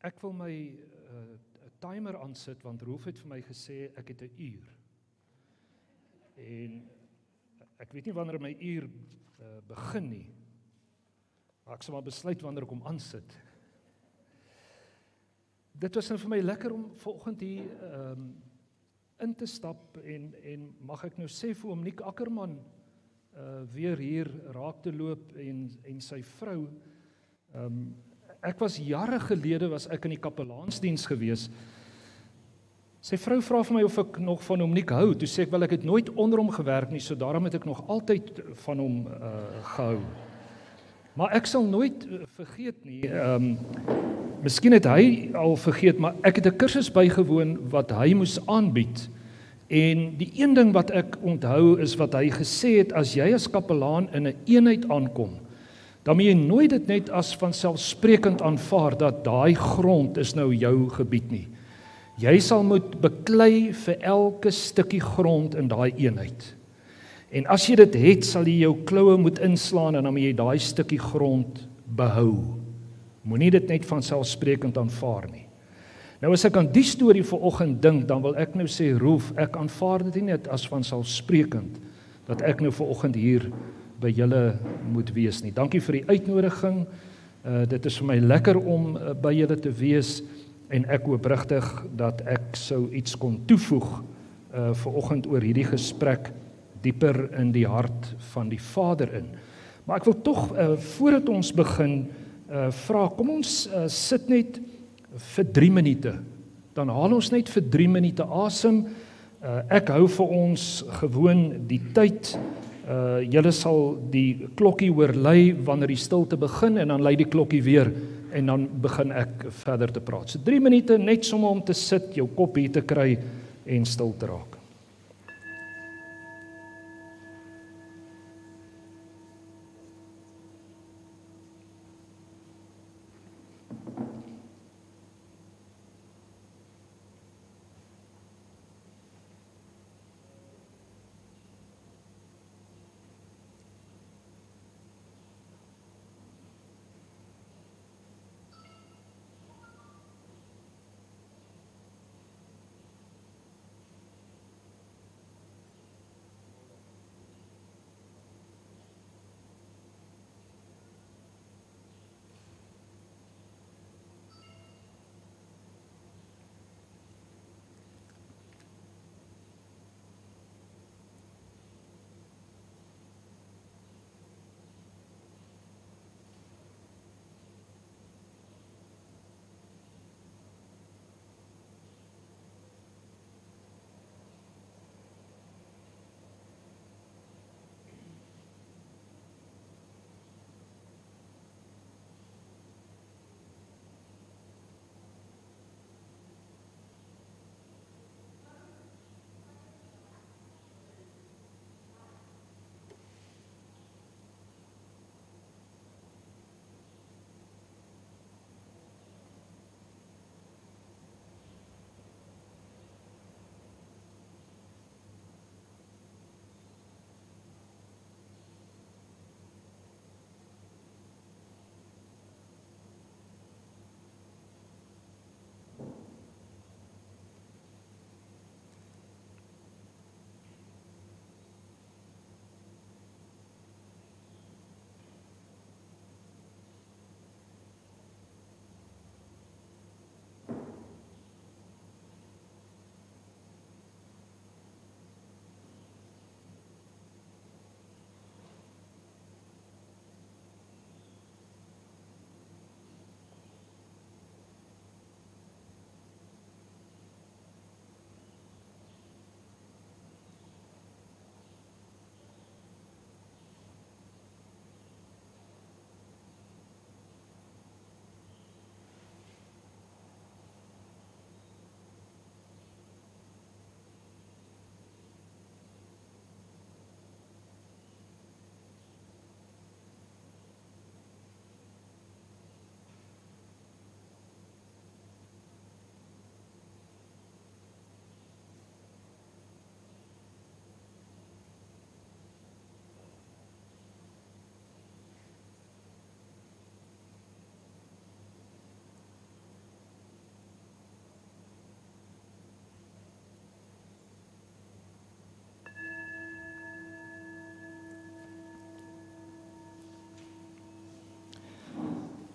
Ek wil my timer aansit, want Rolf het vir my gesê, ek het 'n uur. En ek weet nie wanneer my uur begin nie, maar ek sal maar besluit wanneer ek hom aansit. Dit was nou vir my lekker om vanoggend hier in te stap en mag ek nou sê vir oom Nick Ackerman weer hier raak te loop en sy vrou. Ek was jare gelede was ek in die kapelaansdiens gewees. Sy vrou vra vir my of ek nog van hom Nick hou. Toe sê ek wel, ek het nooit onder hom gewerk nie, so daarom het ek nog altyd van hom gehou. Maar ek sal nooit vergeet nie. Miskien het hy al vergeet, maar ek het 'n kursus bygewoon wat hy moes aanbied. En die een ding wat ek onthou is wat hy gesê het, as jy as kapelaan in 'n eenheid aankom, dan moet jy nooit dit net as vanselfsprekend aanvaar dat daai grond is nou jou gebied nie. Jy sal moet beklei vir elke stukkie grond in daai eenheid. En as jy dit het, sal jy jou kloue moet inslaan en dan moet jy daai stukkie grond behou. Moenie dit net vanselfsprekend aanvaar nie. Nou as ek aan die storie vanoggend dink, dan wil ek nou sê, Rolf, ek aanvaar dit nie net as vanselfsprekend dat ek nou vanoggend hier by julle moet wees nie. Dankie vir die uitnodiging. Dit is vir my lekker om by julle te wees en ek hoop regtig dat ek sou iets kon toevoeg vanoggend oor hierdie gesprek dieper in die hart van die Vader in. Maar ek wil tog voordat ons begin vra, kom ons sit net vir 3 minute. Dan haal ons net vir 3 minute asem. Ek hou vir ons gewoon die tyd. Julle sal die klokkie hoor lui wanneer die stilte begin en dan lui die klokkie weer en dan begin ek verder te praat. So 3 minute net sommer om te sit, jou kop hier te kry en stil te raak.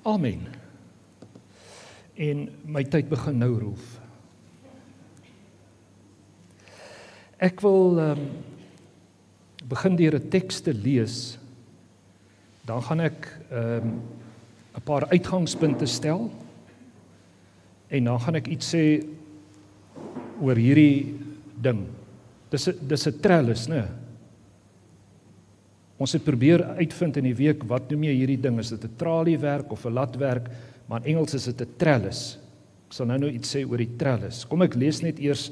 Amen. En my tyd begin nou, Rolf. Ek wil begin deur 'n teks te lees. Dan gaan ek 'n paar uitgangspunte stel. En dan gaan ek iets sê oor hierdie ding. Dis 'n trellis, né? Ons het probeer uitvind in die week, wat noem jy hierdie ding? Is dit 'n traliewerk of 'n latwerk? Maar in Engels is dit 'n trellis. Ek sal nou iets sê oor die trellis. Kom ek lees net eers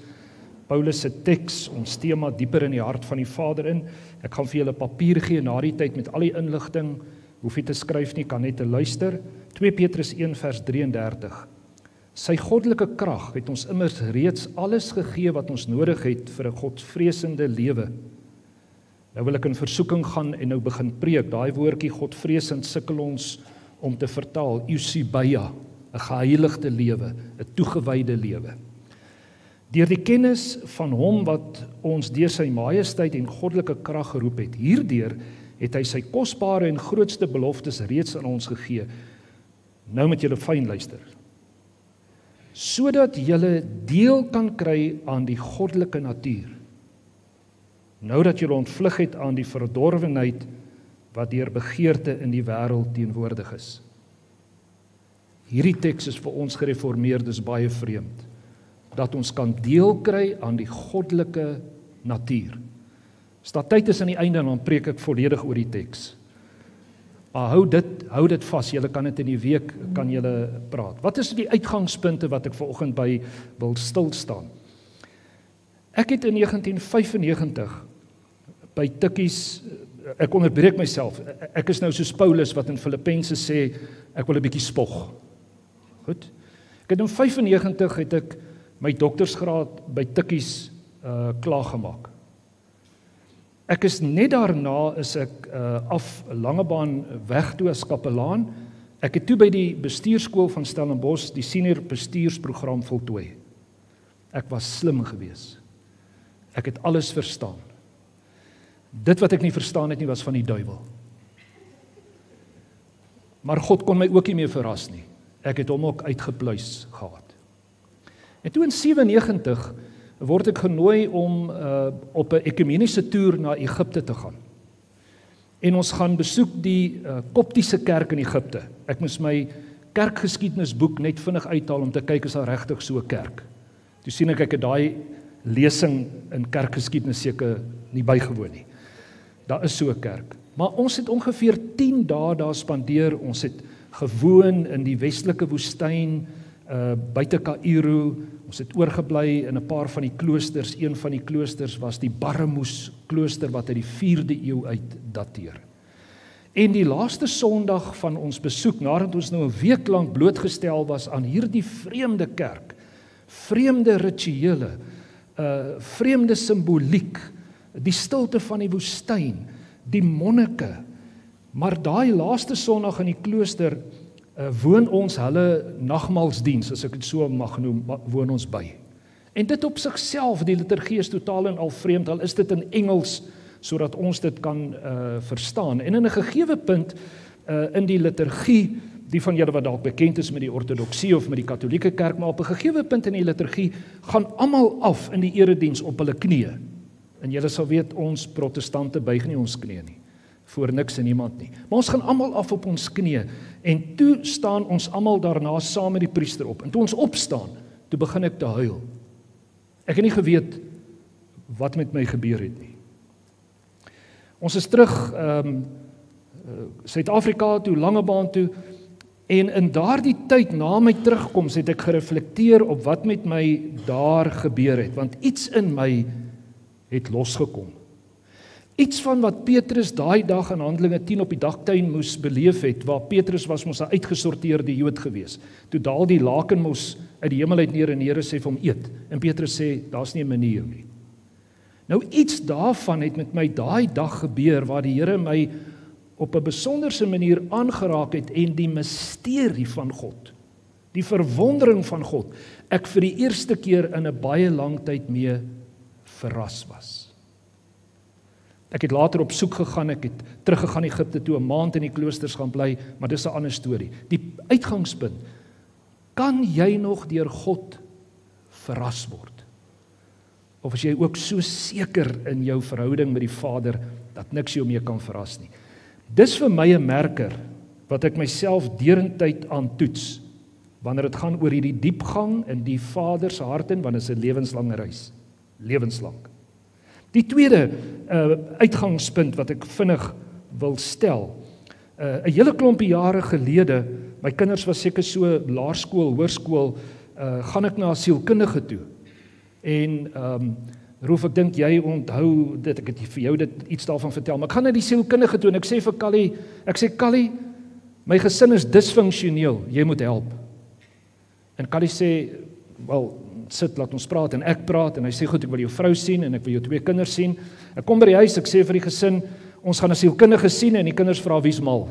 Paulus se teks, ons tema dieper in die hart van die Vader in. Ek gaan vir julle papier gee na die tyd met al die inligting. Hoef nie te skryf nie, kan net te luister. 2 Petrus 1 vers 33. Sy goddelike krag het ons immers reeds alles gegee wat ons nodig het vir 'n godvreesende lewe. Nou wil ek in versoeking gaan en nou begin preek. Daai woordjie godvreesend sukkel ons om te vertaal. Eusebia, 'n geheiligde lewe, 'n toegewyde lewe. Deur die kennis van hom wat ons deur sy majesteit en goddelike krag geroep het, hierdeur het hy sy kosbare en grootste beloftes reeds aan ons gegee. Nou moet julle fyn luister. Sodat julle deel kan kry aan die goddelike natuur. Nou dat julle ontvlug het aan die verdorwenheid wat deur begeerte in die wêreld teenwoordig is. Hierdie teks is vir ons gereformeerdes baie vreemd. Dat ons kan deel kry aan die goddelike natuur. As daar tyd is aan die einde, dan preek ek volledig oor die teks. Maar hou dit vas, julle kan dit in die week, kan julle praat. Wat is die uitgangspunte wat ek vanoggend by wil stil staan? Ek het in 1995 by Tikkies, ek onderbreek myself, ek is nou soos Paulus wat in Filippense sê, ek wil 'n bietjie spog. Goed? Ek het in 95 het ek my doktorsgraad by Tikkies klaargemaak. Ek is net daarna is ek af Langebaan weg toe as kapelaan. Ek het toe by die bestuurskool van Stellenbosch die senior bestuursprogram voltooi. Ek was slim geweest. Ek het alles verstaan. Dit wat ek nie verstaan het nie was van die duiwel. Maar God kon my ook nie meer verras nie. Ek het hom ook uitgepluis gehad. En toe in 97 word ek genooi om op 'n ekumeniese toer na Egipte te gaan. En ons gaan besoek die Koptiese kerk in Egipte. Ek moes my kerkgeskiedenisboek net vinnig uithaal om te kyk as daar regtig so 'n kerk. Toe sien ek het daai lesing in kerkgeskiedenis seker nie bygewoon nie. Daar is so 'n kerk. Maar ons het ongeveer 10 dae daar spandeer. Ons het gewoon in die westelike woestyn buite Kaïro. Ons het oorgebly in 'n paar van die kloosters. Een van die kloosters was die Barremoes klooster wat uit die 4de eeu uit dateer. En die laaste Sondag van ons besoek, nadat ons nou 'n week lank blootgestel was aan hierdie vreemde kerk, vreemde rituele, vreemde simboliek, die stilte van die woestyn, die monnike. Maar daai laaste Sondag in die klooster woon ons hulle nagmaalsdiens, as ek dit so mag noem, woon ons by. En dit op sigself, die liturgie is totaal en al vreemd, al is dit in Engels, sodat ons dit kan verstaan. En in 'n gegeewe punt in die liturgie, die van julle wat dalk bekend is met die ortodoksie of met die katolieke kerk, maar op 'n gegeewe punt in die liturgie gaan almal af in die erediens op hulle knieë. En julle sal weet, ons protestante buig nie ons knieë nie, voor niks en niemand nie. Maar ons gaan almal af op ons knieë, en toe staan ons almal daarna saam met die priester op. En toe ons opstaan, toe begin ek te huil. Ek het nie geweet wat met my gebeur het nie. Ons is terug Suid-Afrika toe, Langebaan toe, en in daardie tyd na my terugkoms het ek gereflekteer op wat met my daar gebeur het, want iets in my het losgekom. Iets van wat Petrus daai dag in Handelinge 10 op die dagtuin moes beleef het, waar Petrus was mos 'n uitgesorteerde Jood gewees. Toe daal die laken mos uit die hemel uit neer en die Here sê vir hom eet. En Petrus sê, daar's nie 'n manier nie. Nou iets daarvan het met my daai dag gebeur, waar die Here my op 'n besonderse manier aangeraak het en die misterie van God, die verwondering van God, ek vir die eerste keer in 'n baie lang tyd mee verras was. Ek het later op soek gegaan, ek het teruggegaan Egipte toe, 'n maand in die kloosters gaan bly, maar dis 'n ander storie. Die uitgangspunt, kan jy nog deur God verras word? Of is jy ook so seker in jou verhouding met die Vader, dat niks jou meer kan verras nie? Dis vir my 'n merker, wat ek myself derentyd aan toets, wanneer dit gaan oor hierdie diepgang in die Vader se hart in, want dit is 'n lewenslange reis. Lewenslang. Die tweede uitgangspunt wat ek vinnig wil stel, 'n hele klompie jare gelede, my kinders was seker so laerskool, hoërskool, gaan ek na 'n sielkundige toe. En Roef, ek dink jy onthou dit, ek het vir jou dit iets daarvan vertel, maar ek gaan na die sielkundige toe en ek sê vir Callie, my gesin is disfunksioneel, jy moet help. En Callie sê, wel, sit, laat ons praat, en ek praat, en hy sê, goed, ek wil jou vrou sien, en ek wil jou 2 kinders sien. Ek kom by die huis, ek sê vir die gesin, ons gaan 'n sielkundige sien, en die kinders vra, wie's mal?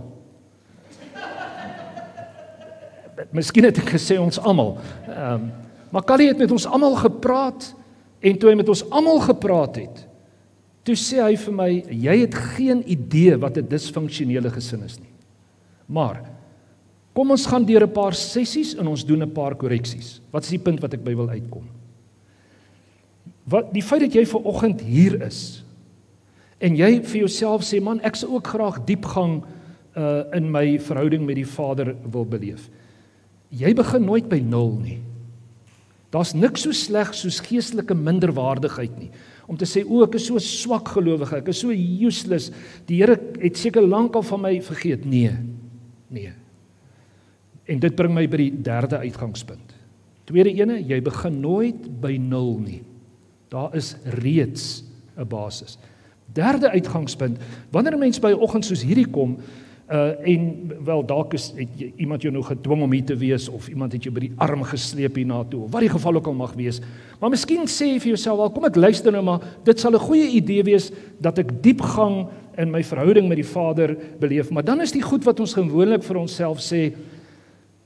Miskien het ek gesê ons almal. Maar Callie het met ons almal gepraat, en toe hy met ons almal gepraat het, toe sê hy vir my, jy het geen idee wat 'n disfunksionele gesin is nie. Maar, kom ons gaan deur 'n paar sessies en ons doen 'n paar korreksies. Wat is die punt wat ek by wil uitkom? Die feit dat jy vanoggend hier is, en jy vir jouself sê, man, ek sou ook graag diepgang in my verhouding met die Vader wil beleef. Jy begin nooit by 0 nie. Daar's niks so sleg soos geestelike minderwaardigheid nie. Om te sê, ek is so swak gelowige, ek is so useless, die Here het seker lankal van my vergeet. Nee. En dit bring my by die derde uitgangspunt. Tweede ene, jy begin nooit by 0 nie. Daar is reeds 'n basis. Derde uitgangspunt, wanneer 'n mens by 'n oggend soos hierdie kom, en wel dalk het iemand jou nou gedwing om hier te wees, of iemand het jou by die arm gesleep hiernatoe, of wat die geval ook al mag wees, maar miskien sê jy vir jouself, wel, kom ek luister nou maar, dit sal 'n goeie idee wees, dat ek diepgang in my verhouding met die Vader beleef, maar dan is die goed wat ons gewoonlik vir onsself sê,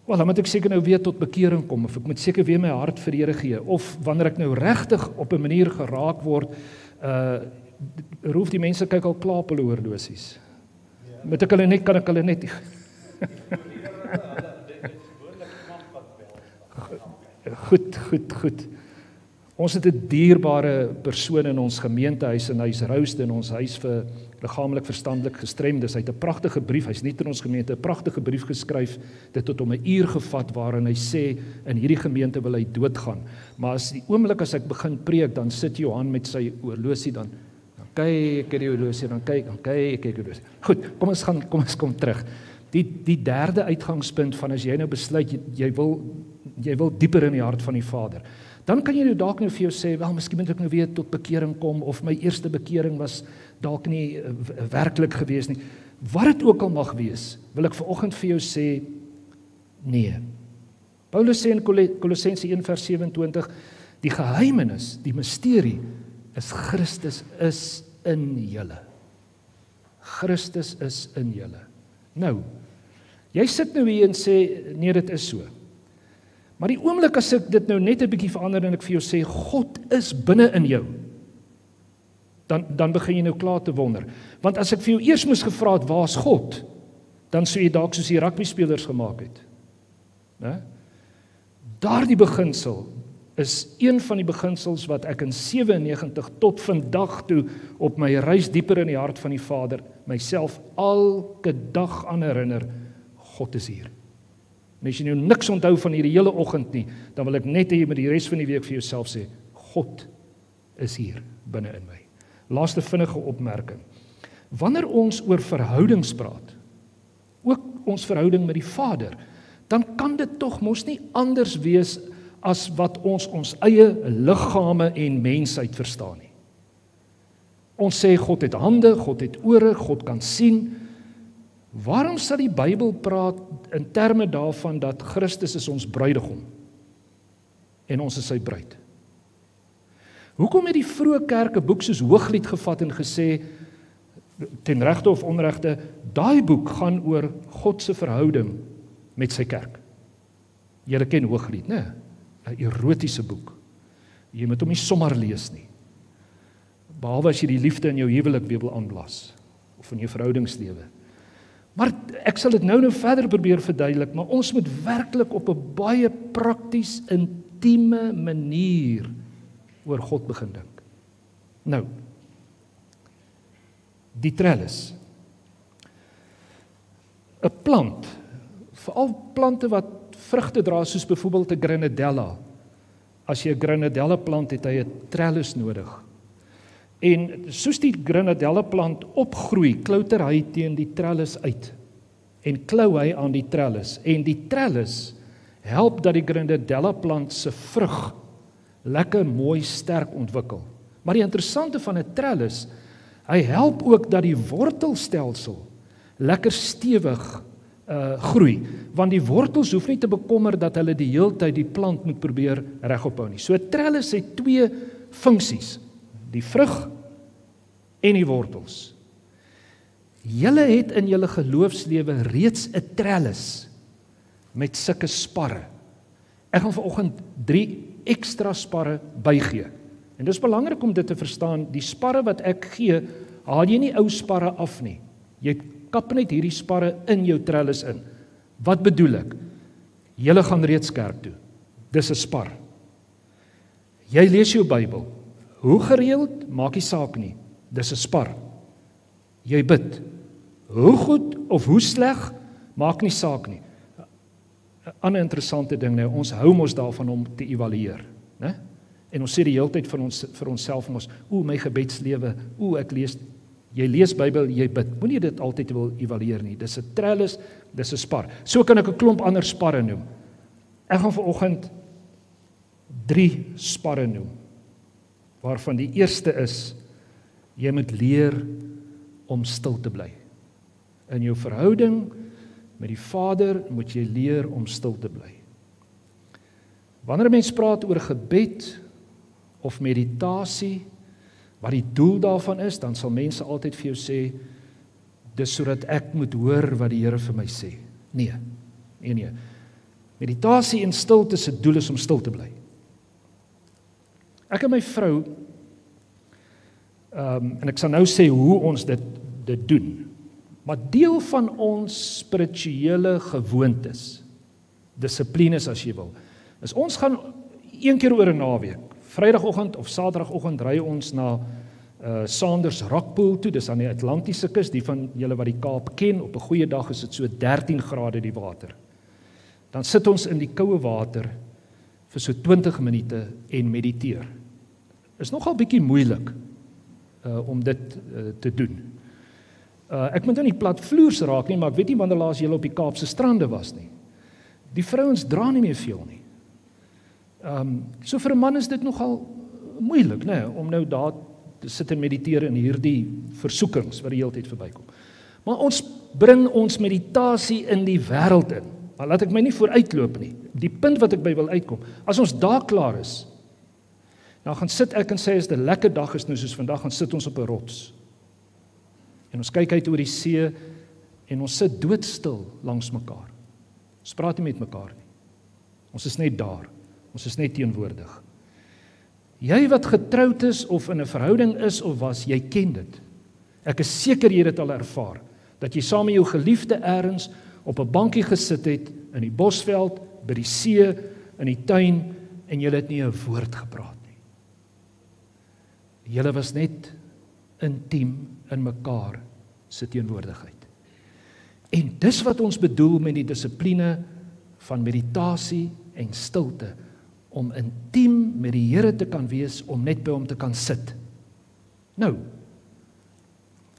wel, dan moet ek seker nou weer tot bekering kom, of ek moet seker weer my hart vir die Here gee, of wanneer ek nou regtig op 'n manier geraak word, roef die mense kyk al klaar op hulle horlosies. Met ek hulle net, kan ek hulle net. Goed. Ons het 'n dierbare persoon in ons gemeentehuis, en hy's Roost in ons huis vir liggaamlik verstandelik gestremdes. Hy het 'n pragtige brief, hy's nie in ons gemeente, 'n pragtige brief geskryf, dit het hom 'n uur gevat, waarin hy sê, in hierdie gemeente wil hy doodgaan. Maar as die oomblik as ek begin preek, dan sit Johan met sy horlosie, dan kyk die horlosie, dan kyk die horlosie. Goed, kom ons kom terug. Die derde uitgangspunt van as jy nou besluit, jy wil dieper in die hart van die Vader, dan kan jy nou dalk nou vir jou sê, wel, miskien moet ek nou weer tot bekering kom, of my eerste bekering was dalk nie werklik gewees nie. Wat dit ook al mag wees, wil ek vanoggend vir jou sê, nee. Paulus sê in Kolossense 1:27, die geheimenis, die misterie, is Christus is in julle. Christus is in julle. Nou, jy sit nou hier en sê, nee, dit is so. Maar die oomblik as ek dit nou net 'n bietjie verander en ek vir jou sê, God is binne in jou, dan begin jy nou klaar te wonder. Want as ek vir jou eers moes gevra het, waar is God? Dan sou jy dalk soos die rugbyspelers gemaak het. Né? Daardie beginsel is een van die beginsels wat ek in 97 tot vandag toe op my reis dieper in die hart van die Vader myself elke dag aan herinner, God is hier. En as jy nou niks onthou van hierdie hele oggend nie, dan wil ek net hê jy met die res van die week vir jouself sê, God is hier binne in my. Laaste vinnige opmerking. Wanneer ons oor verhoudings praat, ook ons verhouding met die Vader, dan kan dit tog mos nie anders wees as wat ons eie liggame en mensheid verstaan nie. Ons sê God het hande, God het ore, God kan sien. Waarom sal die Bybel praat in terme daarvan dat Christus is ons bruidegom en ons is sy bruid? Hoekom het die vroeë kerk 'n boek soos Hooglied gevat en gesê, ten regte of onregte, daai boek gaan oor God se verhouding met sy kerk? Julle ken Hooglied, né? 'n erotiese boek. Jy moet hom nie sommer lees nie. behalwe as jy die liefde in jou huwelik weer wil aanblaas, of in jou verhoudingslewe. Maar ek sal dit nou verder probeer verduidelik, maar ons moet werklik op 'n baie prakties, intieme manier oor God begin dink. Nou, die trellis. 'n Plant, veral plante wat vrugte dra, soos byvoorbeeld 'n grenadella. As jy 'n grenadella plant het, hy 'n trellis nodig. En soos die grenadella plant opgroei, klouter hy teen die trellis uit en klou hy aan die trellis. En die trellis help dat die grenadella plant se vrug lekker mooi sterk ontwikkel. Maar die interessante van 'n trellis, hy help ook dat die wortelstelsel lekker stewig groei, want die wortels hoef nie te bekommer dat hulle die heeltyd die plant moet probeer regop hou nie. So 'n trellis het 2 funksies, die vrug en die wortels. Julle het in julle geloofslewe reeds 'n trellis met sulke sparre. Ek gaan vanoggend 3 ekstra sparre bygee. En dis belangrik om dit te verstaan, die sparre wat ek gee, haal jy nie ou sparre af nie. Jy kap net hierdie sparre in jou trellis in. Wat bedoel ek? Julle gaan reeds kerk toe. Dis 'n spar. Jy lees jou Bybel. Hoe gereeld, maak nie saak nie. Dis 'n spar. Jy bid. Hoe goed of hoe sleg, maak nie saak nie. 'n Ander interessante ding nou, ons hou mos daarvan om te evalueer, né? En ons sê die hele tyd vir onsself mos, my gebedslewe, ek lees, jy lees Bybel, jy bid. Moenie dit altyd wil evalueer nie. Dis 'n trellis, dis 'n spar. So kan ek 'n klomp ander sparre noem. Ek gaan vanoggend 3 sparre noem, waarvan die eerste is, jy moet leer om stil te bly. In jou verhouding met die Vader moet jy leer om stil te bly. Wanneer 'n mens praat oor gebed of meditasie, wat die doel daarvan is, dan sal mense altyd vir jou sê, dis sodat ek moet hoor wat die Here vir my sê. Nee. Meditasie en stilte se doel is om stil te bly. Ek en my vrou, en ek sal nou sê hoe ons dit doen, maar deel van ons spirituele gewoontes, dissiplines as jy wil, is ons gaan 1 keer oor 'n naweek, Vrydagoggend of Saterdagoggend ry ons na Sanders Rockpool toe, dis aan die Atlantiese kus, die van julle wat die Kaap ken, op 'n goeie dag is dit so 13 grade die water. Dan sit ons in die koue water vir so 20 minute en mediteer. Is nogal bietjie moeilik om dit te doen. Ek moet nou nie platvloers raak nie, maar ek weet nie wanneer laas julle op die Kaapse strande was nie. Die vrouens dra nie meer veel nie. So vir 'n man is dit nogal moeilik, né, om nou daar te sit en mediteer in hierdie versoekings wat die hele tyd verbykom. Maar ons bring ons meditasie in die wêreld in. Maar laat ek my nie vooruitloop nie. Die punt wat ek by wil uitkom, as ons daar klaar is, dan gaan sit ek en sê as dit 'n lekker dag is nou soos vandag, gaan sit ons op 'n rots. En ons kyk uit oor die see en ons sit doodstil langs mekaar. Ons praat nie met mekaar nie. Ons is net daar. Ons is net teenwoordig. Jy wat getroud is of in 'n verhouding is of was, jy ken dit. Ek is seker jy het dit al ervaar, dat jy saam met jou geliefde eers op 'n bankie gesit het, in die bosveld, by die see, in die tuin, en julle het nie 'n woord gepraat nie. Julle was net intiem in mekaar se teenwoordigheid. En dis wat ons bedoel met die dissipline van meditasie en stilte, om intiem met die Here te kan wees, om net by hom te kan sit. Nou,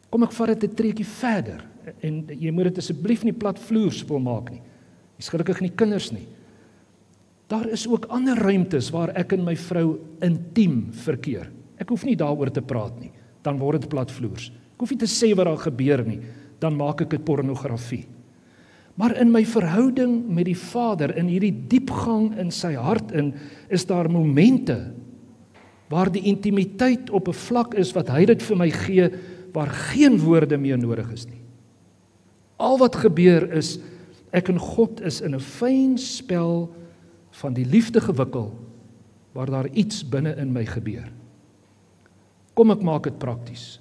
kom ek vat dit 'n treukie verder, en jy moet dit asseblief nie platvloers wil maak nie. Jy's gelukkig nie kinders nie. Daar is ook ander ruimtes waar ek en my vrou intiem verkeer. Ek hoef nie daaroor te praat nie, dan word dit platvloers. Ek hoef nie te sê wat daar gebeur nie, dan maak ek dit pornografie. Maar in my verhouding met die Vader, in hierdie diepgang in sy hart in, is daar momente waar die intimiteit op 'n vlak is wat hy dit vir my gee, waar geen woorde meer nodig is nie. Al wat gebeur is, ek en God is in 'n fyn spel van die liefde gewikkel, waar daar iets binne in my gebeur. Kom ek maak dit prakties.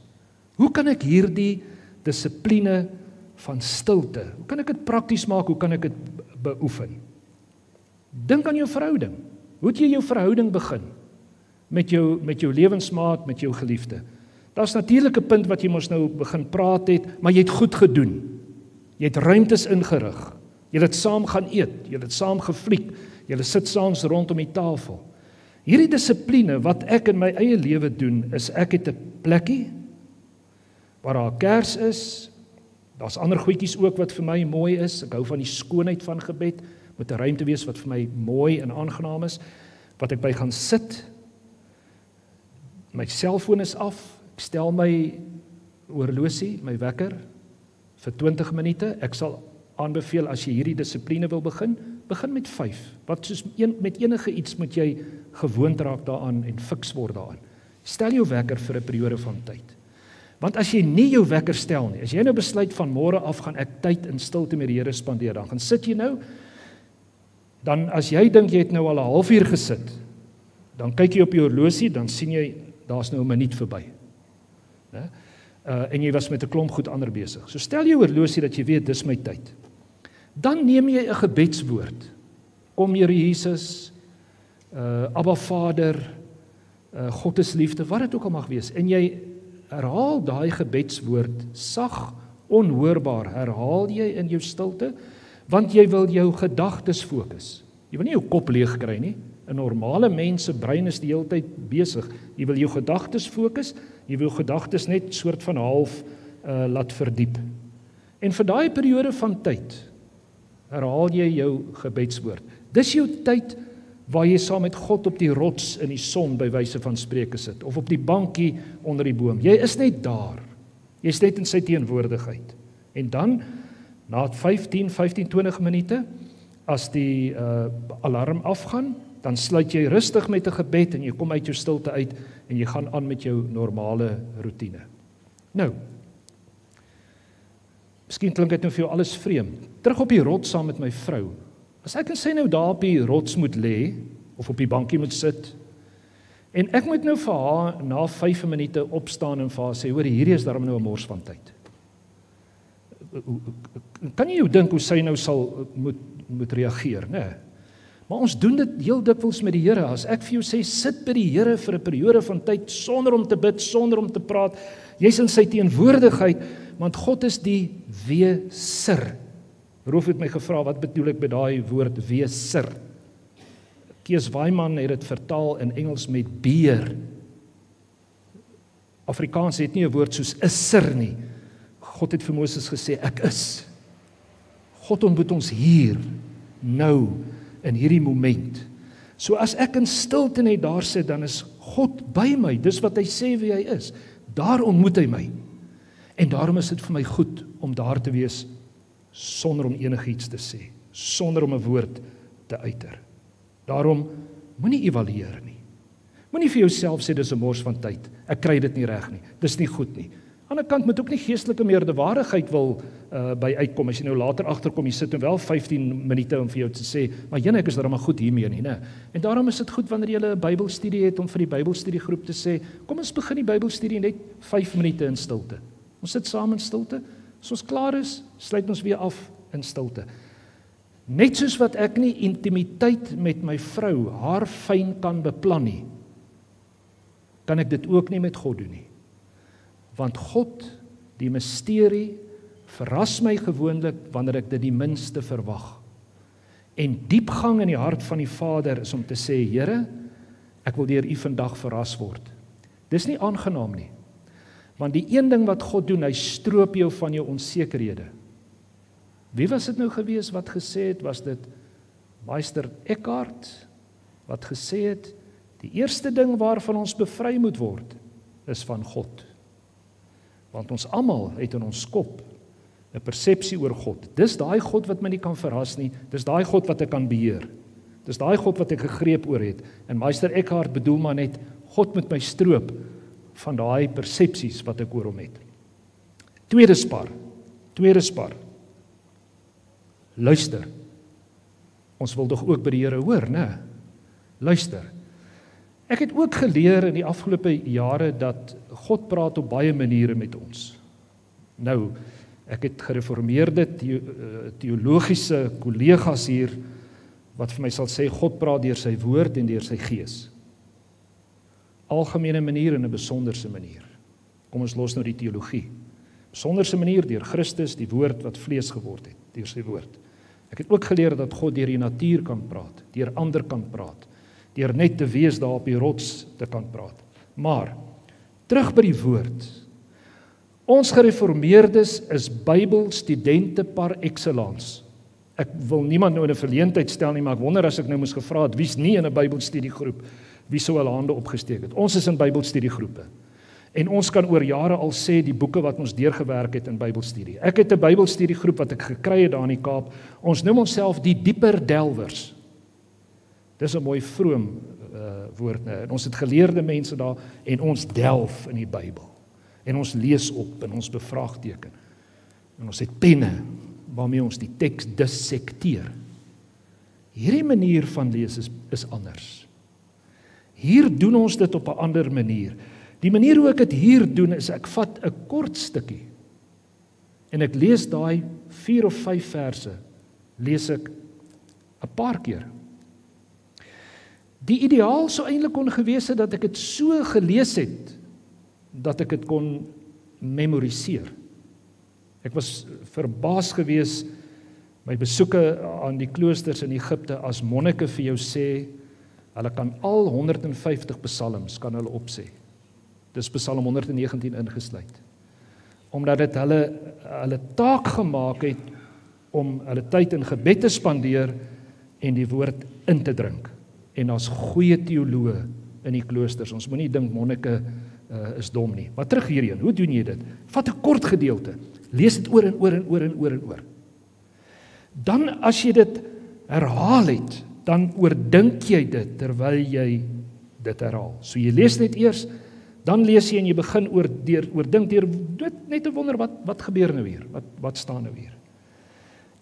Hoe kan ek hierdie dissipline van stilte, hoe kan ek dit prakties maak, hoe kan ek dit beoefen? Dink aan jou verhouding. Hoe het jy jou verhouding begin? Met jou lewensmaat, met jou geliefde. Daar's natuurlik 'n punt wat jy mos nou begin praat het, maar jy het goed gedoen. Jy het ruimtes ingerig. Jy het saam gaan eet, jy het saam gefliek, jy sit saans rondom die tafel. Hierdie dissipline wat ek in my eie lewe doen, is ek het 'n plekkie waar daar 'n kers is. Daar's ander goedjies ook wat vir my mooi is. Ek hou van die skoonheid van gebed. Moet 'n ruimte wees wat vir my mooi en aangenaam is, wat ek by gaan sit. My selfoon is af. Ek stel my horlosie, my wekker vir 20 minute. Ek sal aanbeveel as jy hierdie dissipline wil begin met 5. Wat soos met enige iets moet jy gewoond raak daaraan en fiks word daaraan. Stel jou wekker vir 'n periode van tyd. Want as jy nie jou wekker stel nie, as jy nou besluit van môre af gaan ek tyd in stilte met die Here spandeer, dan gaan sit jy nou, dan as jy dink jy het nou al 'n halfuur gesit, dan kyk jy op jou horlosie, dan sien jy, daar's nou 'n minuut verby. En jy was met 'n klomp goed ander besig. So stel jou horlosie dat jy weet, dis my tyd. Dan neem jy 'n gebedswoord. Kom Here Jesus, Abba Vader, God is liefde, wat dit ook al mag wees. En jy herhaal daai gebedswoord sag, onhoorbaar, herhaal jy in jou stilte, want jy wil jou gedagtes fokus. Jy wil nie jou kop leeg kry nie. 'n Normale mens se brein is die hele tyd besig. Jy wil jou gedagtes fokus, jy wil gedagtes net soort van half laat verdiep. En vir daai periode van tyd herhaal jy jou gebedswoord. Dis jou tyd waar jy saam met God op die rots in die son by wyse van spreuke sit, of op die bankie onder die boom. Jy is net daar. Jy's net in sy teenwoordigheid. En dan, na 15-20 minute, as die alarm afgaan, dan sluit jy rustig met 'n gebed en jy kom uit jou stilte uit en jy gaan aan met jou normale roetine. Nou, miskien klink dit nou vir jou alles vreemd. Terug op die rots saam met my vrou. As ek en sy nou daar op die rots moet lê, of op die bankie moet sit, en ek moet nou vir haar na 5 minute opstaan en vir haar sê, hoor, hierdie is daarom nou 'n mors van tyd. Kan jy jou dink hoe sy nou sal moet reageer, né? Maar ons doen dit heel dikwels met die Here. As ek vir jou sê, sit by die Here vir 'n periode van tyd, sonder om te bid, sonder om te praat, jy's in sy teenwoordigheid, want God is die weser. Roof het my gevra, wat bedoel ek met daai woord weser? Kees Waiman het dit vertaal in Engels met beer. Afrikaans het nie 'n woord soos isser nie. God het vir Moses gesê, ek is. God ontmoet ons hier, nou, in hierdie moment. So as ek in stilte net daar sit, dan is God by my. Dis wat hy sê wie hy is. Daar ontmoet hy my. En daarom is dit vir my goed om daar te wees sonder om enigiets te sê, sonder om 'n woord te uiter. Daarom moenie evalueer nie. Moenie vir jouself sê dis 'n mors van tyd. Ek kry dit nie reg nie. Dis nie goed nie. Aan die ander kant moet ook nie geestelike meerderwaardigheid wil by uitkom. As jy nou later agterkom, jy sit nou wel 15 minute om vir jou te sê, maar jene, ek is daarom maar goed hiermee nie, né? En daarom is dit goed wanneer jy 'n Bybelstudie het om vir die Bybelstudiegroep te sê, kom ons begin die Bybelstudie net 5 minute in stilte. Ons sit saam in stilte. As ons klaar is, sluit ons weer af in stilte. Net soos wat ek nie intimiteit met my vrou, haar fyn kan beplan nie, kan ek dit ook nie met God doen nie. Want God, die misterie, verras my gewoonlik wanneer ek dit die minste verwag. En diepgang in die hart van die Vader is om te sê, Here, ek wil deur U vandag verras word. Dis nie aangenaam nie. Want die een ding wat God doen, hy stroop jou van jou onsekerhede. Wie was dit nou gewees wat gesê het, was dit Meister Eckhart, wat gesê het, die eerste ding waarvan ons bevry moet word, is van God. Want ons almal het in ons kop 'n persepsie oor God. Dis daai God wat my nie kan verras nie, dis daai God wat ek kan beheer. Dis daai God wat ek gegreep oor het. En Meister Eckhart bedoel maar net, God moet my stroop van daai persepsies wat ek oor hom het. Tweede spar. Luister. Ons wil tog ook by die Here hoor, né? Luister. Ek het ook geleer in die afgelope jare dat God praat op baie maniere met ons. Nou, ek het gereformeerde teologiese kollegas hier, wat vir my sal sê, God praat deur sy woord en deur sy gees. Algemene manier en 'n besonderse manier. Kom ons los nou die teologie. Besonderse manier deur Christus, die woord wat vlees geword het, deur sy woord. Ek het ook geleer dat God deur die natuur kan praat, deur ander kan praat, deur net te wees daar op die rots te kan praat. Maar, terug by die woord. Ons gereformeerdes is Bybelstudente par excellence. Ek wil niemand nou in 'n verleentheid stel nie, maar ek wonder as ek nou moes gevra het, wie's nie in 'n Bybelstudiegroep, wie sou hulle hande opgesteek het. Ons is in Bybelstudiegroepe. En ons kan oor jare al sê die boeke wat ons deurgewerk het in Bybelstudie. Ek het 'n Bybelstudiegroep wat ek gekry het daar in die Kaap. Ons noem onsself die dieper delwers. Dis 'n mooi vroom woord, né? En ons het geleerde mense daar en ons delf in die Bybel. En ons lees op en ons bevraagteken. En ons het penne waarmee ons die teks dissekteer. Hierdie manier van lees is anders. Hier doen ons dit op 'n ander manier. Die manier hoe ek dit hier doen is ek vat 'n kort stukkie en ek lees daai 4 of 5 verse, lees ek 'n paar keer. Die ideaal sou eintlik kon gewees het dat ek dit so gelees het dat ek dit kon memoriseer. Ek was verbaas gewees my besoeke aan die kloosters in Egipte as monnike vir jou sê, hulle kan al 150 psalms kan hulle opsê. Dis Psalm 119 ingesluit. Omdat dit hulle taak gemaak het om hulle tyd in gebed te spandeer en die woord in te drink. En daar's goeie teoloë in die kloosters. Ons moenie dink monnike is dom nie. Maar terug hierheen, hoe doen jy dit? Vat 'n kort gedeelte, lees dit oor en oor en oor en oor en oor. Dan as jy dit herhaal het, dan oordink jy dit terwyl jy dit herhaal. So jy lees net eers, dan lees jy en jy begin oordink deur net te wonder wat gebeur nou hier? Wat staan nou hier?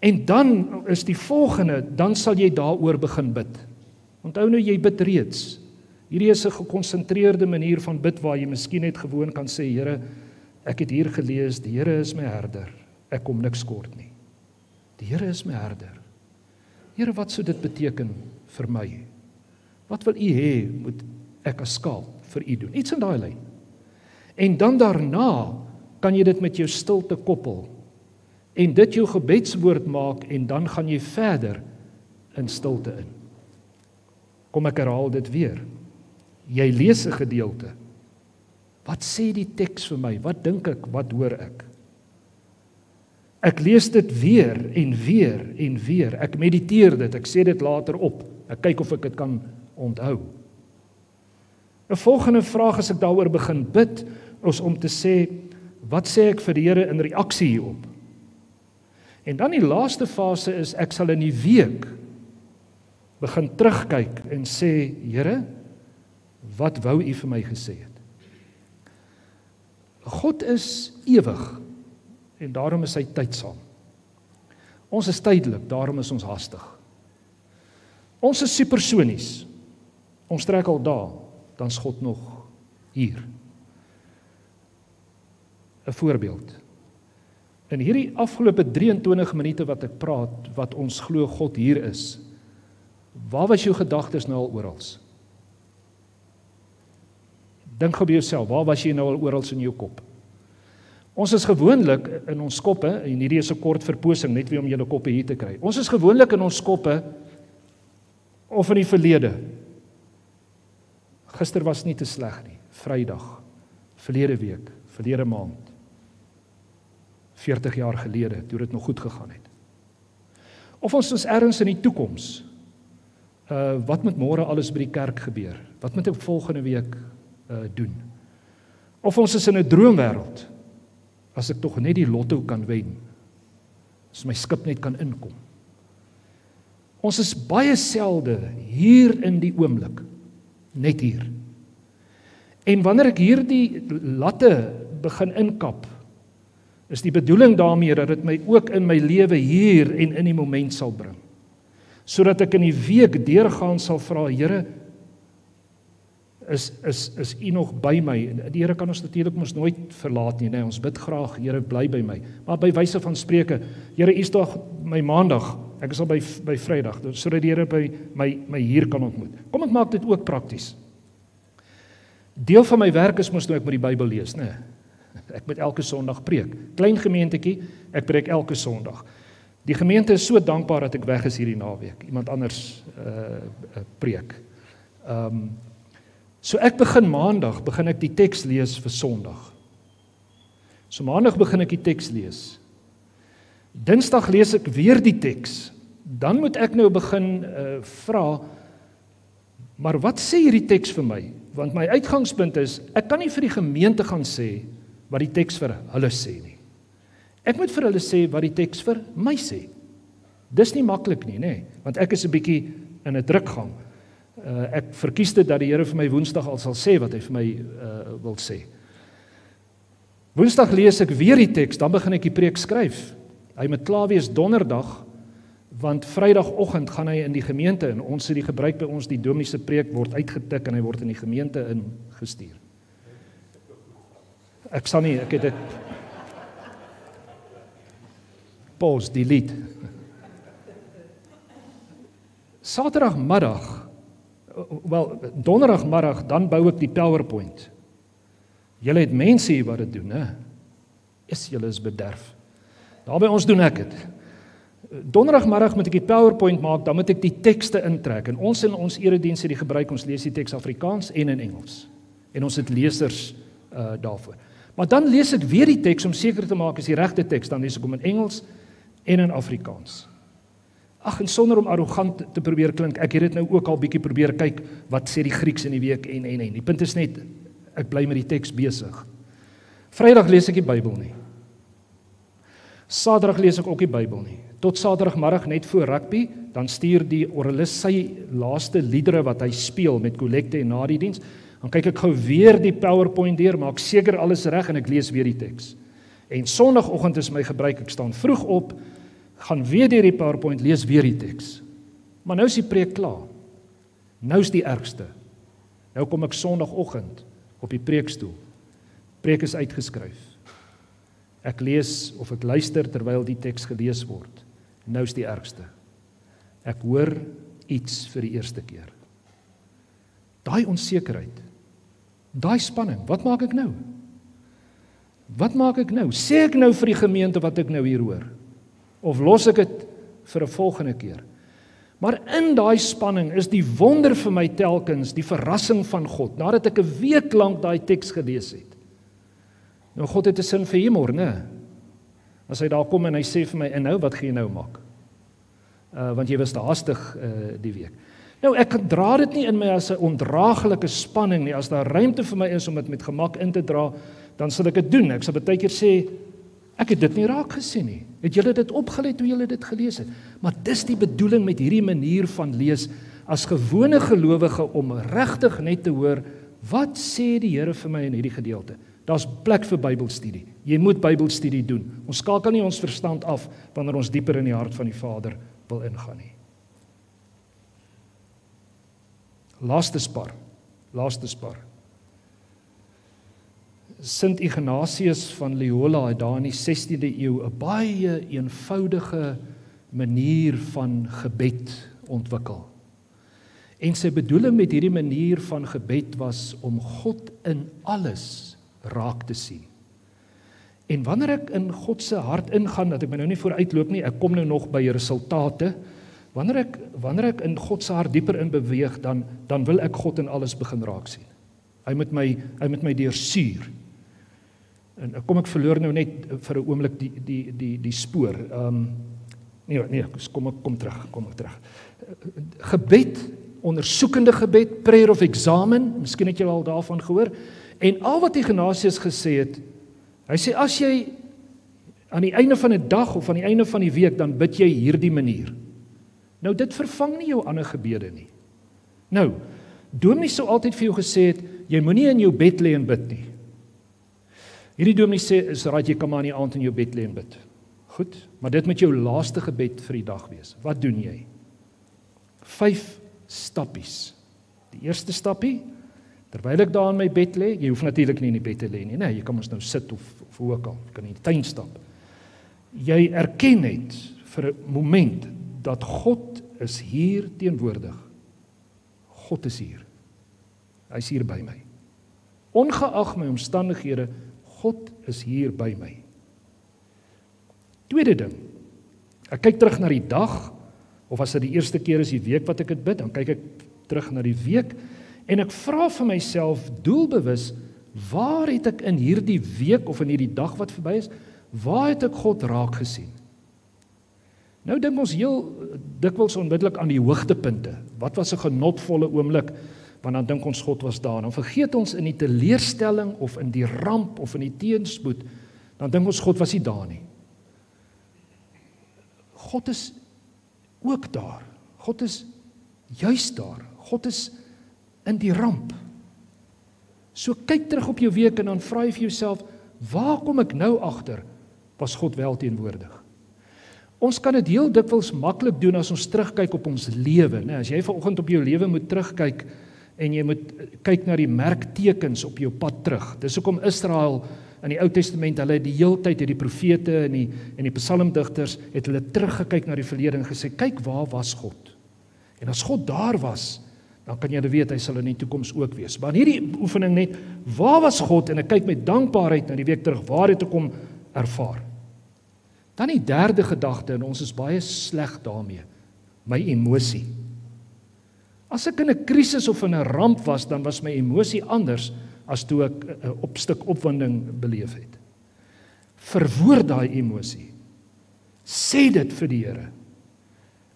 En dan is die volgende, dan sal jy daaroor begin bid. Onthou nou, jy bid reeds. Hierdie is 'n gekonsentreerde manier van bid waar jy miskien net gewoon kan sê, Here, ek het hier gelees, die Here is my herder, ek kom niks kort nie. Die Here is my herder. Here, wat sou dit beteken vir my? Wat wil U hê moet ek as skaap vir U doen? Iets in daai lyn. En dan daarna kan jy dit met jou stilte koppel en dit jou gebedswoord maak en dan gaan jy verder in stilte in. Kom ek herhaal dit weer. Jy lees 'n gedeelte. Wat sê die teks vir my? Wat dink ek? Wat hoor ek? Ek lees dit weer en weer en weer. Ek mediteer dit. Ek sê dit later op. Ek kyk of ek dit kan onthou. 'n Volgende vraag as ek daaroor begin bid, is om te sê, wat sê ek vir die Here in reaksie hierop? En dan die laaste fase is, ek sal in die week begin terugkyk en sê, Here, wat wou U vir my gesê het? God is ewig en daarom is hy tydsaam. Ons is tydelik, daarom is ons hastig. Ons is supersonies. Ons trek al daar, dan is God nog hier. 'n Voorbeeld. In hierdie afgelope 23 minute wat ek praat, wat ons glo God hier is, waar was jou gedagtes nou al oral? Dink gou by jouself, waar was jy nou al oral in jou kop? Ons is gewoonlik in ons koppe, en hierdie is 'n kort verposing, net weer om julle koppe hier te kry. Ons is gewoonlik in ons koppe, of in die verlede. Gister was nie te sleg nie, Vrydag, verlede week, verlede maand, 40 jaar gelede, toe dit nog goed gegaan het. Of ons is ergens in die toekoms. Wat moet môre alles by die kerk gebeur? Wat moet ek volgende week doen? Of ons is in 'n droomwêreld, as ek tog net die lotto kan wen, as my skip net kan inkom. Ons is baie selde hier in die oomblik, net hier. En wanneer ek hierdie latte begin inkap, is die bedoeling daarmee dat dit my ook in my lewe hier en in die moment sal bring. Sodat ek in die week deurgaan sal vra, Here, is U nog by my? Die Here kan ons natuurlik mos nooit verlaat nie, nee, ons bid graag, Here bly by my. Maar by wyse van spreke, Here U is tog my maandag, ek is al by Vrydag, sodat die Here by my hier kan ontmoet. Kom ek maak dit ook prakties. Deel van my werk is mos nou ek moet die Bybel lees, nee. Ek moet elke Sondag preek. Klein gemeentetjie, ek preek elke Sondag. Die gemeente is so dankbaar dat ek weg is hierdie naweek. Iemand anders preek. So ek begin Maandag, begin ek die teks lees vir Sondag. So Maandag begin ek die teks lees. Dinsdag lees ek weer die teks. Dan moet ek nou begin vra, maar wat sê hierdie teks vir my? Want my uitgangspunt is, ek kan nie vir die gemeente gaan sê wat die teks vir hulle sê nie. Ek moet vir hulle sê wat die teks vir my sê. Dis nie maklik nie, nê? Want ek is 'n bietjie in 'n drukgang. Ek verkies dit dat die Here vir my Woensdag al sal sê wat hy vir my wil sê. Woensdag lees ek weer die teks, dan begin ek die preek skryf. Hy moet klaar wees Donderdag, want Vrydagoggend gaan hy in die gemeente in. Ons het die gebruik by ons, die dominee se preek word uitgetik en hy word in die gemeente ingestuur. Ek sal nie, ek het dit pause, delete. Donderdagmiddag, dan bou ek die PowerPoint. Julle het mense hier wat dit doen, hè? Julle is bederf. Daar by ons doen ek dit. Donderdagmiddag moet ek die PowerPoint maak, dan moet ek die tekste intrek. En ons in ons erediens het die gebruik, ons lees die teks Afrikaans en in Engels. En ons het lesers daarvoor. Maar dan lees ek weer die teks om seker te maak is die regte teks, dan lees ek hom in Engels en in Afrikaans. Ag, en sonder om arrogant te probeer klink, ek het dit nou ook al bietjie probeer kyk, wat sê die Grieks in die week en. Die punt is net, ek bly met die teks besig. Vrydag lees ek die Bybel nie. Saterdag lees ek ook die Bybel nie. Tot Saterdagmiddag net voor rugby, dan stuur die oralis sy laaste liedere wat hy speel met kollekte en na die diens. Dan kyk ek gou weer die PowerPoint deur, maak seker alles reg en ek lees weer die teks. En Sondagoggend is my gebruik, ek staan vroeg op, gaan weer deur die PowerPoint, lees weer die teks. Maar nou is die preek klaar. Nou is die ergste. Nou kom ek Sondagoggend op die preekstoel. Preek is uitgeskryf. Ek lees of ek luister terwyl die teks gelees word. Nou is die ergste. Ek hoor iets vir die eerste keer. Daai onsekerheid, daai spanning, wat maak ek nou? Wat maak ek nou? Sê ek nou vir die gemeente wat ek nou hier hoor? Of los ek dit vir 'n volgende keer? Maar in daai spanning is die wonder vir my telkens, die verrassing van God, nadat ek 'n week lank daai teks gelees het. Nou God het 'n sin vir humor, né? As hy daar kom en hy sê vir my, en nou, wat gaan jy nou maak? Want jy was te haastig die week. Nou, ek dra dit nie in my as 'n ondraaglike spanning nie. As daar ruimte vir my is om dit met gemak in te dra, dan sal ek dit doen. Ek sal baie keer sê, ek het dit nie raak gesien nie. Het julle dit opgelet toe julle dit gelees het? Maar dis die bedoeling met hierdie manier van lees, as gewone gelowige om regtig net te hoor, wat sê die Here vir my in hierdie gedeelte? Daar's plek vir Bybelstudie. Jy moet Bybelstudie doen. Ons skakel nie ons verstand af wanneer ons dieper in die hart van die Vader wil ingaan nie. Laaste spar. Sint Ignatius van Loyola het daar in die 16de eeu 'n baie eenvoudige manier van gebed ontwikkel. En sy bedoeling met hierdie manier van gebed was om God in alles raak te sien. En wanneer ek in God se hart ingaan, dat ek my nou nie vooruitloop nie, ek kom nou nog by resultate. Wanneer ek in God se hart dieper in beweeg, dan wil ek God in alles begin raak sien. Hy moet my deursuur. En kom ek verloor nou net vir 'n oomblik die spoor. Kom ek terug. Gebed, ondersoekende gebed, prayer of examen, miskien het jy al daarvan gehoor. En al wat Ignatius gesê het, hy sê as jy aan die einde van 'n dag of aan die einde van die week, dan bid jy hierdie manier. Nou dit vervang nie jou ander gebede nie. Nou, dominee sou altyd vir jou gesê het, jy moenie in jou bed lê en bid nie. Hierdie dominee sê, is raad jy kan maar in die aand in jou bed lê en bid. Goed, maar dit moet jou laaste gebed vir die dag wees. Wat doen jy? 5 stappies. Die eerste stappie, Terwyl ek daar in my bed lê, jy hoef natuurlik nie in die bed te lê nie, nee, jy kan ons nou sit of hoe ook al, jy kan in die tuin stap. Jy erken net vir 'n moment dat God is hier teenwoordig. God is hier. Hy is hier by my. Ongeag my omstandighede, God is hier by my. Tweede ding, ek kyk terug na die dag, of as dit die eerste keer is die week wat ek dit bid, dan kyk ek terug na die week, en ek vra vir myself doelbewus, waar het ek in hierdie week, of in hierdie dag wat verby is, waar het ek God raak gesien? Nou dink ons heel dikwels onmiddellik aan die hoogtepunte. Wat was 'n genotvolle oomblik? Want dan dink ons God was daar. Dan vergeet ons in die teleurstelling of in die ramp of in die teenspoed, dan dink ons God was nie daar nie. God is ook daar. God is juist daar. God is in die ramp. So kyk terug op jou week en dan vra jy vir jouself, waar kom ek nou agter? Was God wel teenwoordig? Ons kan dit heel dikwels maklik doen as ons terugkyk op ons lewe, né? As jy vanoggend op jou lewe moet terugkyk en jy moet kyk na die merktekens op jou pad terug. Dis hoekom Israel in die Ou Testament, hulle het die heeltyd hierdie profete en die psalmdigters het hulle teruggekyk na die verlede en gesê, kyk waar was God? En as God daar was, dan kan jy weet hy sal in die toekoms ook wees. Maar in hierdie oefening net, waar was God? En ek kyk met dankbaarheid na die week terug, waar het ek hom ervaar? Dan die derde gedagte, en ons is baie sleg daarmee, my emosie. As ek in 'n krisis of in 'n ramp was, dan was my emosie anders as toe ek 'n stuk opwinding beleef het. Verwoord daai emosie. Sê dit vir die Here.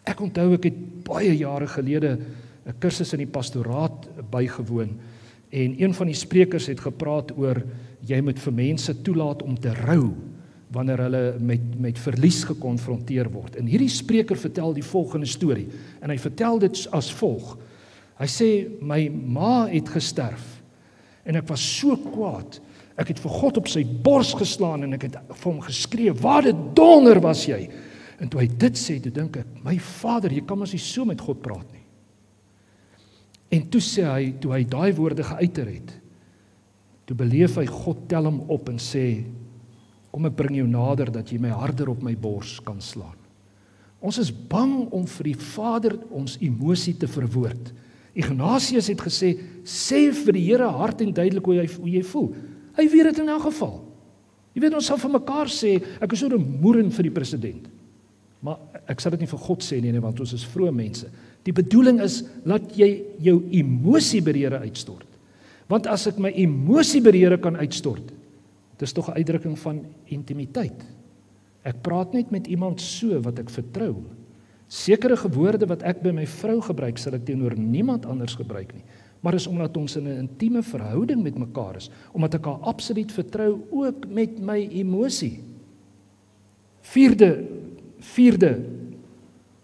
Ek onthou ek het baie jare gelede 'n kursus in die pastoraat bygewoon en een van die sprekers het gepraat oor jy moet vir mense toelaat om te rou wanneer hulle met verlies gekonfronteer word. En hierdie spreker vertel die volgende storie en hy vertel dit as volg. Hy sê my ma het gesterf en ek was so kwaad. Ek het vir God op sy bors geslaan en ek het vir hom geskree, "Waar dit donder was jy?" En toe hy dit sê, toe dink ek, my Vader, jy kan mos nie so met God praat nie. En toe sê hy, toe hy daai woorde geuiter het, toe beleef hy God tel hom op en sê, kom ek bring jou nader dat jy my harder op my bors kan slaan. Ons is bang om vir die Vader ons emosie te verwoord. Ignatius het gesê, sê vir die Here hard en duidelik hoe jy voel. Hy weet dit in elk geval. Jy weet, ons sal vir mekaar sê, ek is so 'n moeren vir die president. Maar ek sal dit nie vir God sê nie, want ons is vroeë mense. Die bedoeling is, laat jy jou emosie by die Here uitstort. Want as ek my emosie by die Here kan uitstort, dit is tog 'n uitdrukking van intimiteit. Ek praat net met iemand so wat ek vertrou. Sekere woorde wat ek by my vrou gebruik, sal ek teenoor niemand anders gebruik nie. Maar is omdat ons in 'n intieme verhouding met mekaar is, omdat ek haar absoluut vertrou, ook met my emosie. Vierde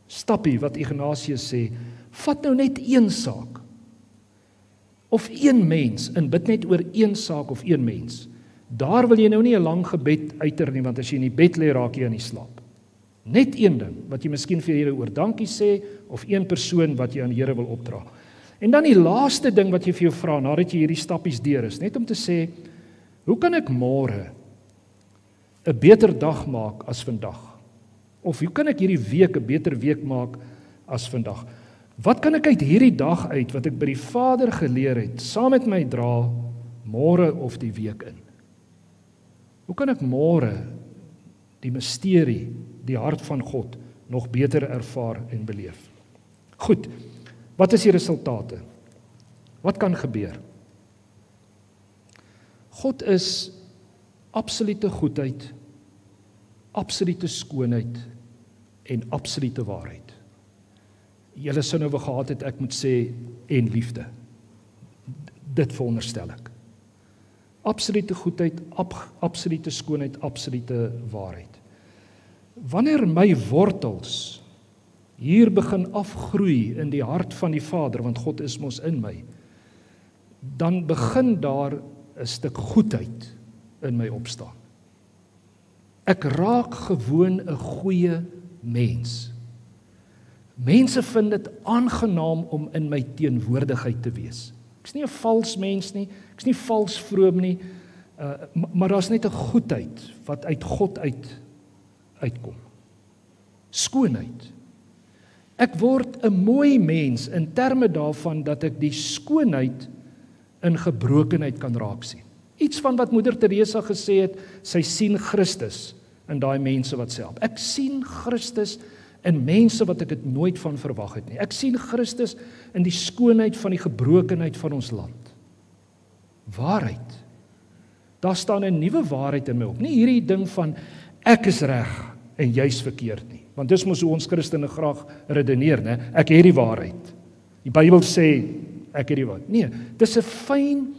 stappie wat Ignatius sê, vat nou net een saak, of een mens, en bid net oor een saak of een mens. Daar wil jy nou nie 'n lang gebed uiter nie, want as jy in die bed lê, raak jy aan die slaap. Net een ding, wat jy miskien vir die Here oor dankie sê, of een persoon wat jy aan die Here wil opdra. En dan die laaste ding wat jy vir jou vra, nadat jy hierdie stappies deur is, net om te sê, hoe kan ek môre 'n beter dag maak as vandag? Of hoe kan ek hierdie week 'n beter week maak as vandag? Wat kan ek uit hierdie dag uit, wat ek by die Vader geleer het, saam met my dra, môre of die week in? Hoe kan ek môre die misterie, die hart van God, nog beter ervaar en beleef? Goed, wat is die resultate? Wat kan gebeur? God is absolute goedheid, absolute skoonheid en absolute waarheid. Julle sou nou gehad het, ek moet sê, en liefde. Dit veronderstel ek. Absolute goedheid, absolute skoonheid, absolute waarheid. Wanneer my wortels hier begin afgroei in die hart van die Vader, want God is mos in my, dan begin daar 'n stuk goedheid in my opstaan. Ek raak gewoon 'n goeie mens. Mense vind dit aangenaam om in my teenwoordigheid te wees. Ek Ek's nie 'n vals mens nie, ek's nie vals vroom nie, maar daar's net 'n goedheid wat uit God uitkom. Skoonheid. Ek word 'n mooi mens in terme daarvan dat ek die skoonheid in gebrokenheid kan raak sien. Iets van wat Moeder Teresa gesê het, sy sien Christus in daai mense wat sy help. Ek sien Christus in mense wat ek dit nooit van verwag het nie. Ek sien Christus in die skoonheid van die gebrokenheid van ons land. Waarheid. Daar staan 'n nuwe waarheid in my op. Nie hierdie ding van ek is reg en jy's verkeerd nie. Want dis mos hoe ons Christene graag redeneer, né? Ek het die waarheid. Die Bybel sê ek het die waarheid. Nee, dis 'n fyn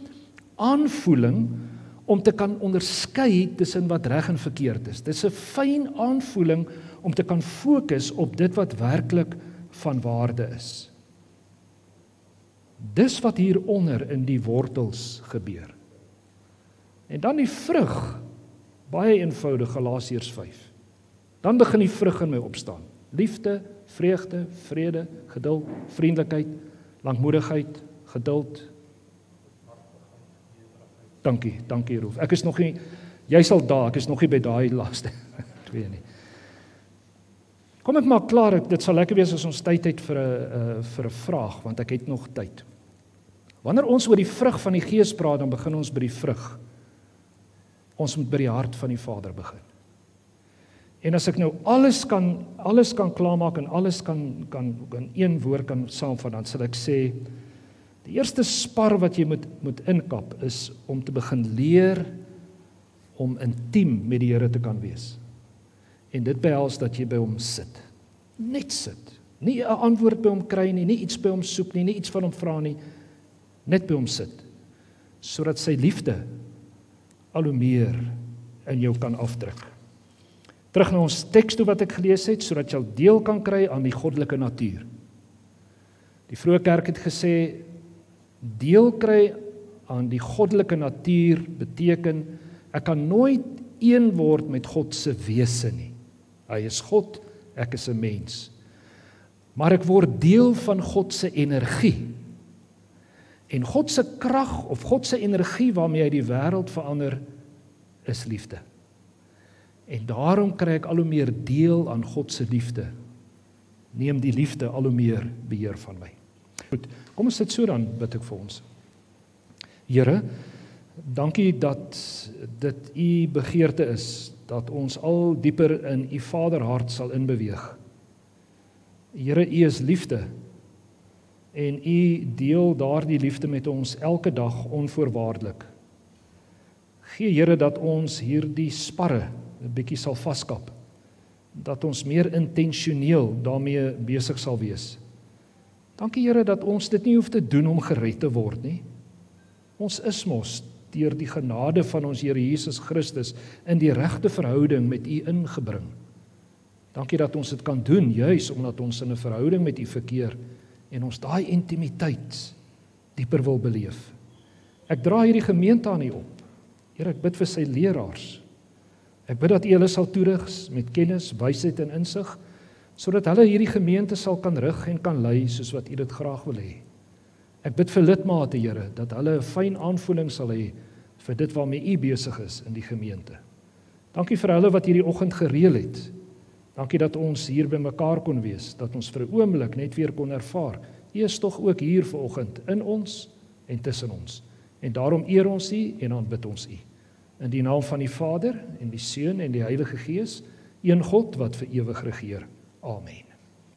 aanvoeling om te kan onderskei tussen wat reg en verkeerd is. Dis 'n fyn aanvoeling om te kan fokus op dit wat werklik van waarde is. Dis wat hieronder in die wortels gebeur. En dan die vrug, baie eenvoudig, Galasiërs 5. Dan begin die vrug in my opstaan. Liefde, vreugde, vrede, geduld, vriendelikheid, lankmoedigheid, geduld. Dankie Rolf. Ek is nog nie, jy sal daar, ek is nog nie by daai laaste twee nie. Kom ek maak klaar, dit sal lekker wees as ons tyd het vir 'n vraag, want ek het nog tyd. Wanneer ons oor die vrug van die Gees praat, dan begin ons by die vrug. Ons moet by die hart van die Vader begin. En as ek nou alles kan klaarmaak en alles kan een woord kan saamvat, dan sal ek sê, die eerste spar wat jy moet inkap is om te begin leer om intiem met die Here te kan wees. En dit behels dat jy by hom sit. Net sit. Nie 'n antwoord by hom kry nie, nie iets by hom soek nie, nie iets van hom vra nie. Net by hom sit. Sodat sy liefde al hoe meer in jou kan afdruk. Terug na ons teks toe wat ek gelees het, sodat jy deel kan kry aan die goddelike natuur. Die vroeë kerk het gesê, deel kry aan die goddelike natuur beteken, ek kan nooit een word met God se wese nie. Hy is God, ek is 'n mens. Maar ek word deel van God se energie. En God se krag of God se energie waarmee hy die wêreld verander, is liefde. En daarom kry ek al hoe meer deel aan God se liefde. Neem die liefde al hoe meer beheer van my. Goed, kom ons sit so dan, bid ek vir ons. Here, dankie dat dit u begeerte is, dat ons al dieper in u Vaderhart sal inbeweeg. Here, u is liefde, en u deel daardie liefde met ons elke dag onvoorwaardelik. Gee Here dat ons hierdie sparre 'n bietjie sal vaskap, dat ons meer intentioneel daarmee besig sal wees. Dankie Here dat ons dit nie hoef te doen om gered te word nie. Ons is mos deur die genade van ons Here Jesus Christus in die regte verhouding met u ingebring. Dankie dat ons dit kan doen, juis omdat ons in 'n verhouding met u verkeer en ons daai intimiteit dieper wil beleef. Ek dra hierdie gemeente aan u op. Here, ek bid vir sy leraars. Ek bid dat u hulle sal toerus met kennis, wysheid en insig, sodat hulle hierdie gemeente sal kan rig en kan lei soos wat u dit graag wil hê. Ek bid vir lidmate, Here, dat hulle 'n fyn aanvoeling sal hê vir dit waarmee u besig is in die gemeente. Dankie vir hulle wat hierdie oggend gereël het. Dankie dat ons hier by mekaar kon wees, dat ons vir 'n oomblik net weer kon ervaar. U is tog ook hier vanoggend in ons en tussen ons. En daarom eer ons u en aanbid ons u. In die naam van die Vader en die Seun en die Heilige Gees, een God wat vir ewig regeer. Amen.